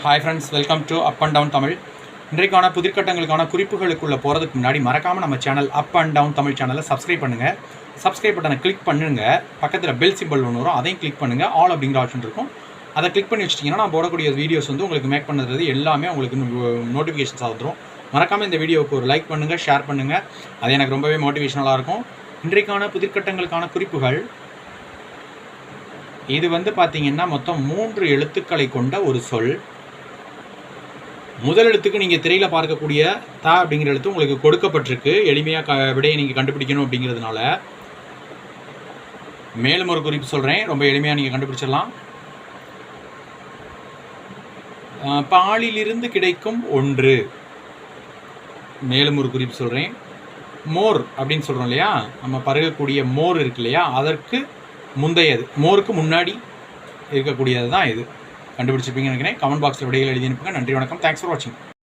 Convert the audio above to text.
Hi friends, welcome to up and down Tamil. இன்றைக்கான புதிர்கட்டங்களுக்கான குறிப்புகளுக்குள்ளே போகிறதுக்கு முன்னாடி மறக்காமல் நம்ம channel up and down Tamil சேனலை சப்ஸ்கிரைப் பண்ணுங்கள். சப்ஸ்கிரைப் பட்டனை கிளிக் பண்ணுங்கள். பக்கத்தில் பெல் சிம்பிள் ஒன்று வரும், அதையும் கிளிக் பண்ணுங்கள். ஆல் அப்படிங்கிற ஆப்ஷன் இருக்கும், அதை கிளிக் பண்ணி வச்சிட்டிங்கன்னா நான் போடக்கூடிய வீடியோஸ் வந்து உங்களுக்கு மேக் பண்ணுறது எல்லாமே உங்களுக்கு நோட்டிஃபிகேஷன்ஸாக வந்துடும். மறக்காமல் இந்த வீடியோவுக்கு ஒரு லைக் பண்ணுங்கள், ஷேர் பண்ணுங்கள். அது எனக்கு ரொம்பவே மோட்டிவேஷனலாக இருக்கும். இன்றைக்கான புதிர்கட்டங்களுக்கான குறிப்புகள் இது வந்து பார்த்தீங்கன்னா மொத்தம் 3 எழுத்துக்களை கொண்ட ஒரு சொல். முதல் எழுத்துக்கு நீங்கள் திரையில் பார்க்கக்கூடிய த அப்படிங்கிற எழுத்து உங்களுக்கு கொடுக்கப்பட்டிருக்கு. எளிமையாக விடையை நீங்கள் கண்டுபிடிக்கணும் அப்படிங்கிறதுனால மேலும் ஒரு குறிப்பு சொல்கிறேன், ரொம்ப எளிமையாக நீங்கள் கண்டுபிடிச்சிடலாம். பாலிலிருந்து கிடைக்கும் ஒன்று. மேலும் ஒரு குறிப்பு சொல்கிறேன், மோர் அப்படின்னு சொல்கிறோம் இல்லையா, நம்ம பருகக்கூடிய மோர் இருக்கு இல்லையா, அதற்கு முந்தையது, மோருக்கு முன்னாடி இருக்கக்கூடியது தான் இது. கண்டுபிடிச்சிருப்பீங்கன்னு நினைக்கிறேன். கமெண்ட் பாக்ஸில் விடைகள் எழுதி அனுப்புங்க. நன்றி, வணக்கம். தேங்க்ஸ் ஃபார் வாட்சிங்.